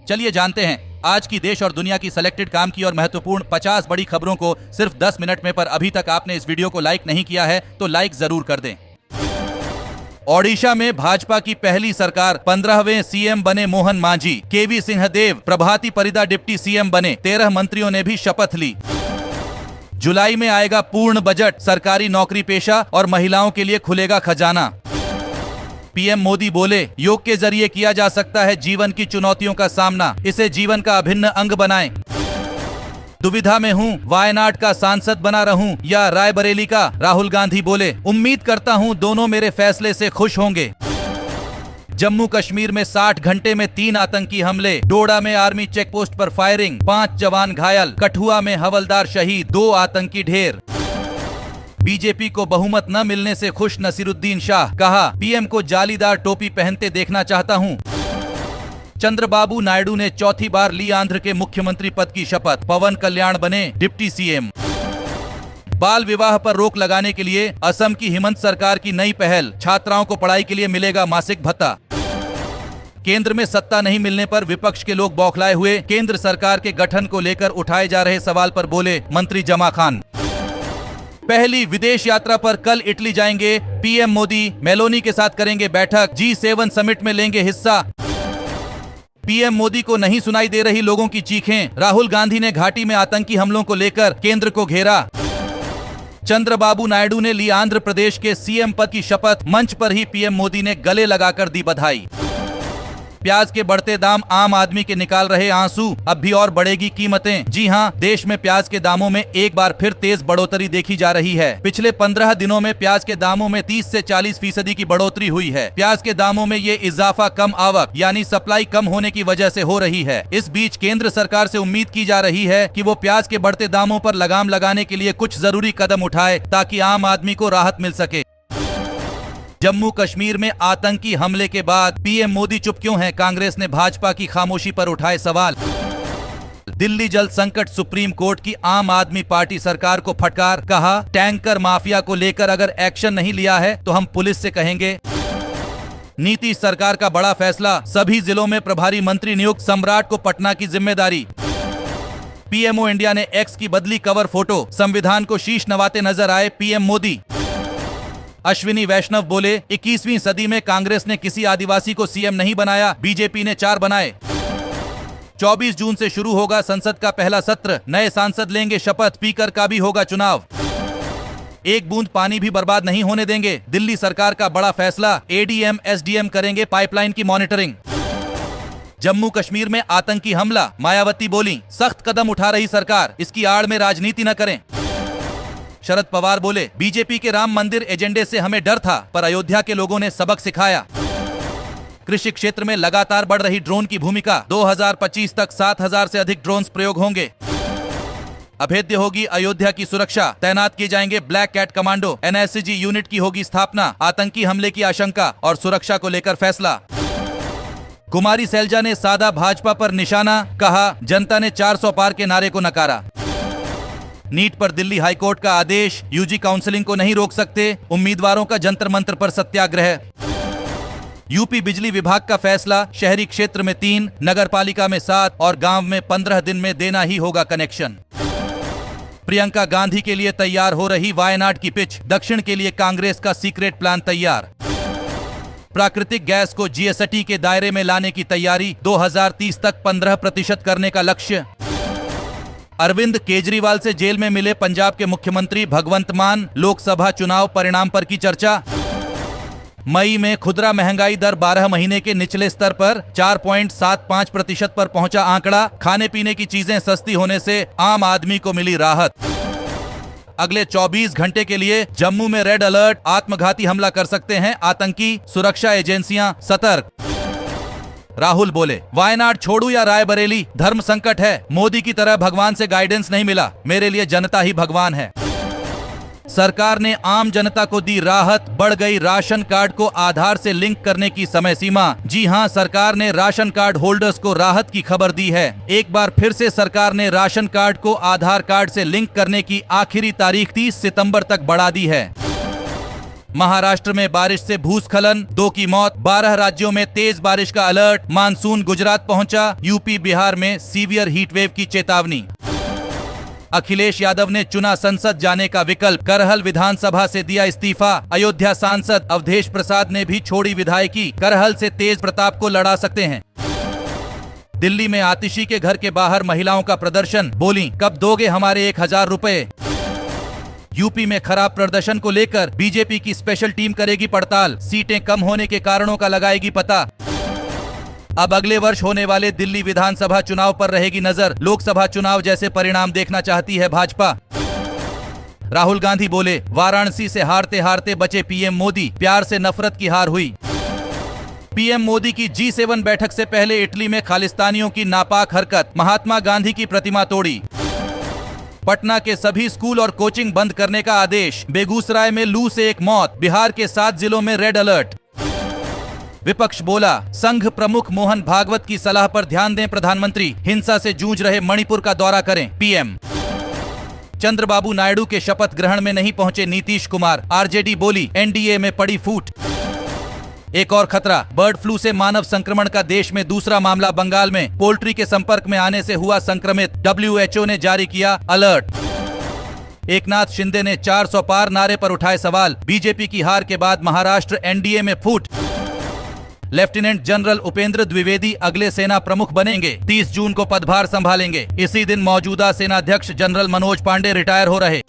चलिए जानते हैं आज की देश और दुनिया की सिलेक्टेड काम की और महत्वपूर्ण 50 बड़ी खबरों को सिर्फ 10 मिनट में। पर अभी तक आपने इस वीडियो को लाइक नहीं किया है तो लाइक जरूर कर दें। ओडिशा में भाजपा की पहली सरकार, 15वें सीएम बने मोहन मांझी। केवी सिंहदेव प्रभाती परिदा डिप्टी सीएम बने। 13 मंत्रियों ने भी शपथ ली। जुलाई में आएगा पूर्ण बजट, सरकारी नौकरी पेशा और महिलाओं के लिए खुलेगा खजाना। पीएम मोदी बोले, योग के जरिए किया जा सकता है जीवन की चुनौतियों का सामना, इसे जीवन का अभिन्न अंग बनाएं। दुविधा में हूँ, वायनाड का सांसद बना रहूं या रायबरेली का, राहुल गांधी बोले। उम्मीद करता हूँ दोनों मेरे फैसले से खुश होंगे। जम्मू कश्मीर में 60 घंटे में 3 आतंकी हमले। डोडा में आर्मी चेकपोस्ट पर फायरिंग, 5 जवान घायल। कठुआ में हवलदार शहीद, 2 आतंकी ढेर। बीजेपी को बहुमत न मिलने से खुश नसीरुद्दीन शाह, कहा पीएम को जालीदार टोपी पहनते देखना चाहता हूं। चंद्रबाबू नायडू ने चौथी बार ली आंध्र के मुख्यमंत्री पद की शपथ। पवन कल्याण बने डिप्टी सीएम। बाल विवाह पर रोक लगाने के लिए असम की हिमंत सरकार की नई पहल, छात्राओं को पढ़ाई के लिए मिलेगा मासिक भत्ता। केंद्र में सत्ता नहीं मिलने पर विपक्ष के लोग बौखलाए हुए। केंद्र सरकार के गठन को लेकर उठाए जा रहे सवाल पर बोले मंत्री जमा खान। पहली विदेश यात्रा पर कल इटली जाएंगे पीएम मोदी। मेलोनी के साथ करेंगे बैठक। G7 समिट में लेंगे हिस्सा। पीएम मोदी को नहीं सुनाई दे रही लोगों की चीखें। राहुल गांधी ने घाटी में आतंकी हमलों को लेकर केंद्र को घेरा। चंद्रबाबू नायडू ने ली आंध्र प्रदेश के सीएम पद की शपथ। मंच पर ही पीएम मोदी ने गले लगाकर दी बधाई। प्याज के बढ़ते दाम आम आदमी के निकाल रहे आंसू। अब भी और बढ़ेगी कीमतें। जी हां, देश में प्याज के दामों में एक बार फिर तेज बढ़ोतरी देखी जा रही है। पिछले 15 दिनों में प्याज के दामों में 30 से 40% की बढ़ोतरी हुई है। प्याज के दामों में ये इजाफा कम आवक यानी सप्लाई कम होने की वजह से हो रही है। इस बीच केंद्र सरकार से उम्मीद की जा रही है कि वो प्याज के बढ़ते दामों पर लगाम लगाने के लिए कुछ जरूरी कदम उठाए ताकि आम आदमी को राहत मिल सके। जम्मू कश्मीर में आतंकी हमले के बाद पीएम मोदी चुप क्यों हैं? कांग्रेस ने भाजपा की खामोशी पर उठाए सवाल। दिल्ली जल संकट, सुप्रीम कोर्ट की आम आदमी पार्टी सरकार को फटकार, कहा टैंकर माफिया को लेकर अगर एक्शन नहीं लिया है तो हम पुलिस से कहेंगे। नीतीश सरकार का बड़ा फैसला, सभी जिलों में प्रभारी मंत्री नियुक्त। सम्राट को पटना की जिम्मेदारी। पीएमओ इंडिया ने एक्स की बदली कवर फोटो। संविधान को शीश नवाते नजर आए पीएम मोदी। अश्विनी वैष्णव बोले, 21वीं सदी में कांग्रेस ने किसी आदिवासी को सीएम नहीं बनाया, बीजेपी ने 4 बनाए। 24 जून से शुरू होगा संसद का पहला सत्र। नए सांसद लेंगे शपथ। स्पीकर का भी होगा चुनाव। एक बूंद पानी भी बर्बाद नहीं होने देंगे। दिल्ली सरकार का बड़ा फैसला, एडीएम एसडीएम करेंगे पाइपलाइन की मॉनिटरिंग। जम्मू कश्मीर में आतंकी हमला, मायावती बोली सख्त कदम उठा रही सरकार, इसकी आड़ में राजनीति न करें। शरद पवार बोले, बीजेपी के राम मंदिर एजेंडे से हमें डर था पर अयोध्या के लोगों ने सबक सिखाया। कृषि क्षेत्र में लगातार बढ़ रही ड्रोन की भूमिका। 2025 तक 7000 से अधिक ड्रोन्स प्रयोग होंगे। अभेद्य होगी अयोध्या की सुरक्षा, तैनात किए जाएंगे black cat commando. NSG unit की होगी स्थापना। आतंकी हमले की आशंका और सुरक्षा को लेकर फैसला। कुमारी सैलजा ने साधा भाजपा पर निशाना, कहा जनता ने 400 पार के नारे को नकारा। नीट पर दिल्ली हाईकोर्ट का आदेश, यूजी काउंसलिंग को नहीं रोक सकते। उम्मीदवारों का जंतर मंतर पर सत्याग्रह। यूपी बिजली विभाग का फैसला, शहरी क्षेत्र में 3, नगरपालिका में 7 और गांव में 15 दिन में देना ही होगा कनेक्शन। प्रियंका गांधी के लिए तैयार हो रही वायनाड की पिच। दक्षिण के लिए कांग्रेस का सीक्रेट प्लान तैयार। प्राकृतिक गैस को जीएसटी के दायरे में लाने की तैयारी। 2030 तक 15% करने का लक्ष्य। अरविंद केजरीवाल से जेल में मिले पंजाब के मुख्यमंत्री भगवंत मान। लोकसभा चुनाव परिणाम पर की चर्चा। मई में खुदरा महंगाई दर 12 महीने के निचले स्तर पर 4.75% पर पहुंचा आंकड़ा। खाने पीने की चीजें सस्ती होने से आम आदमी को मिली राहत। अगले 24 घंटे के लिए जम्मू में रेड अलर्ट। आत्मघाती हमला कर सकते हैं आतंकी, सुरक्षा एजेंसियां सतर्क। राहुल बोले, वायनाड छोड़ू या रायबरेली, धर्म संकट है। मोदी की तरह भगवान से गाइडेंस नहीं मिला, मेरे लिए जनता ही भगवान है। सरकार ने आम जनता को दी राहत। बढ़ गई राशन कार्ड को आधार से लिंक करने की समय सीमा। जी हां, सरकार ने राशन कार्ड होल्डर्स को राहत की खबर दी है। एक बार फिर से सरकार ने राशन कार्ड को आधार कार्ड से लिंक करने की आखिरी तारीख 30 सितंबर तक बढ़ा दी है। महाराष्ट्र में बारिश से भूस्खलन, 2 की मौत, 12 राज्यों में तेज बारिश का अलर्ट, मानसून गुजरात पहुंचा, यूपी बिहार में सीवियर हीटवेव की चेतावनी। अखिलेश यादव ने चुना संसद जाने का विकल्प, करहल विधानसभा से दिया इस्तीफा। अयोध्या सांसद अवधेश प्रसाद ने भी छोड़ी विधायकी, करहल से तेज प्रताप को लड़ा सकते हैं। दिल्ली में आतिशी के घर के बाहर महिलाओं का प्रदर्शन, बोली कब दोगे हमारे 1000 रुपए। यूपी में खराब प्रदर्शन को लेकर बीजेपी की स्पेशल टीम करेगी पड़ताल, सीटें कम होने के कारणों का लगाएगी पता। अब अगले वर्ष होने वाले दिल्ली विधानसभा चुनाव पर रहेगी नजर, लोकसभा चुनाव जैसे परिणाम देखना चाहती है भाजपा। राहुल गांधी बोले वाराणसी से हारते हारते बचे पीएम मोदी, प्यार से नफरत की हार हुई। पीएम मोदी की G7 बैठक से पहले इटली में खालिस्तानियों की नापाक हरकत, महात्मा गांधी की प्रतिमा तोड़ी। पटना के सभी स्कूल और कोचिंग बंद करने का आदेश, बेगूसराय में लू से 1 मौत, बिहार के 7 जिलों में रेड अलर्ट। विपक्ष बोला संघ प्रमुख मोहन भागवत की सलाह पर ध्यान दें प्रधानमंत्री, हिंसा से जूझ रहे मणिपुर का दौरा करें पीएम। चंद्रबाबू नायडू के शपथ ग्रहण में नहीं पहुंचे नीतीश कुमार, आरजेडी बोली एनडीए में पड़ी फूट। एक और खतरा, बर्ड फ्लू से मानव संक्रमण का देश में दूसरा मामला बंगाल में, पोल्ट्री के संपर्क में आने से हुआ संक्रमित, WHO ने जारी किया अलर्ट। एकनाथ शिंदे ने 400 पार नारे पर उठाए सवाल, बीजेपी की हार के बाद महाराष्ट्र एनडीए में फूट। लेफ्टिनेंट जनरल उपेंद्र द्विवेदी अगले सेना प्रमुख बनेंगे, 30 जून को पदभार संभालेंगे। इसी दिन मौजूदा सेनाध्यक्ष जनरल मनोज पांडे रिटायर हो रहे।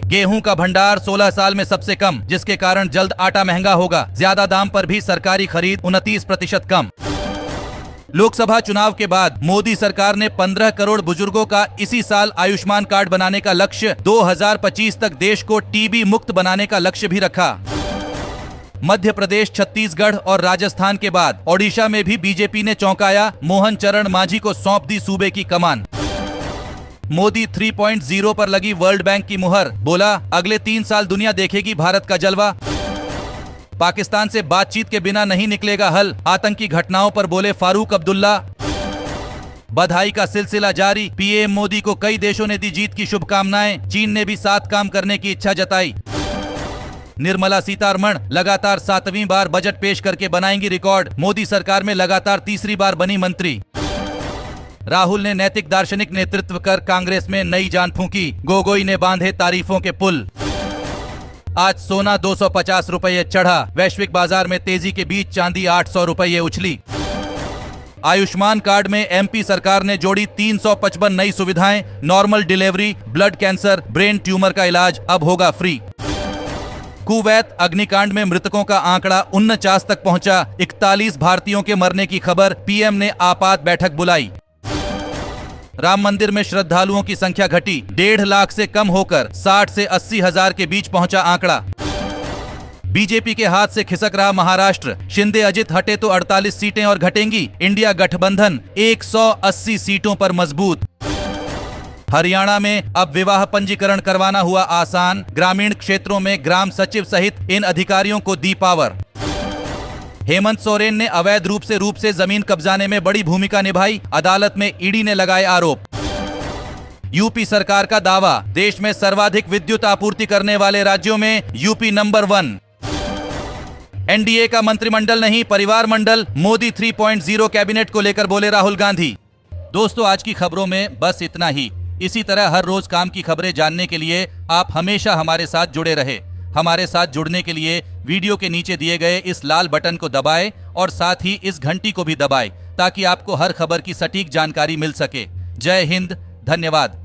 गेहूं का भंडार 16 साल में सबसे कम, जिसके कारण जल्द आटा महंगा होगा, ज्यादा दाम पर भी सरकारी खरीद 29% कम। लोकसभा चुनाव के बाद मोदी सरकार ने 15 करोड़ बुजुर्गों का इसी साल आयुष्मान कार्ड बनाने का लक्ष्य, 2025 तक देश को टीबी मुक्त बनाने का लक्ष्य भी रखा। मध्य प्रदेश, छत्तीसगढ़ और राजस्थान के बाद ओडिशा में भी बीजेपी ने चौंकाया, मोहन चरण मांझी को सौंप दी सूबे की कमान। मोदी 3.0 पर लगी वर्ल्ड बैंक की मुहर, बोला अगले 3 साल दुनिया देखेगी भारत का जलवा। पाकिस्तान से बातचीत के बिना नहीं निकलेगा हल, आतंकी घटनाओं पर बोले फारूक अब्दुल्ला। बधाई का सिलसिला जारी, पीएम मोदी को कई देशों ने दी जीत की शुभकामनाएं, चीन ने भी साथ काम करने की इच्छा जताई। निर्मला सीतारमण लगातार 7वीं बार बजट पेश करके बनाएंगी रिकॉर्ड, मोदी सरकार में लगातार 3री बार बनी मंत्री। राहुल ने नैतिक दार्शनिक नेतृत्व कर कांग्रेस में नई जान फूंकी, गोगोई ने बांधे तारीफों के पुल। आज सोना 250 रुपये चढ़ा, वैश्विक बाजार में तेजी के बीच चांदी 800 रुपये उछली। आयुष्मान कार्ड में एमपी सरकार ने जोड़ी 355 नई सुविधाएं, normal delivery, blood cancer, brain tumour का इलाज अब होगा फ्री। कुवैत अग्निकांड में मृतकों का आंकड़ा 49 तक पहुंचा, 41 भारतीयों के मरने की खबर, पीएम ने आपात बैठक बुलाई। राम मंदिर में श्रद्धालुओं की संख्या घटी, 1.5 लाख से कम होकर 60 से 80 हजार के बीच पहुंचा आंकड़ा। बीजेपी के हाथ से खिसक रहा महाराष्ट्र, शिंदे अजित हटे तो 48 सीटें और घटेंगी, इंडिया गठबंधन 180 सीटों पर मजबूत। हरियाणा में अब विवाह पंजीकरण करवाना हुआ आसान, ग्रामीण क्षेत्रों में ग्राम सचिव सहित इन अधिकारियों को दी पावर। हेमंत सोरेन ने अवैध रूप से जमीन कब्जाने में बड़ी भूमिका निभाई, अदालत में ईडी ने लगाए आरोप। यूपी सरकार का दावा, देश में सर्वाधिक विद्युत आपूर्ति करने वाले राज्यों में यूपी नंबर 1। एनडीए का मंत्रिमंडल नहीं परिवार मंडल, मोदी 3.0 कैबिनेट को लेकर बोले राहुल गांधी। दोस्तों आज की खबरों में बस इतना ही। इसी तरह हर रोज काम की खबरें जानने के लिए आप हमेशा हमारे साथ जुड़े रहे। हमारे साथ जुड़ने के लिए वीडियो के नीचे दिए गए इस लाल बटन को दबाएं और साथ ही इस घंटी को भी दबाएं ताकि आपको हर खबर की सटीक जानकारी मिल सके। जय हिंद, धन्यवाद।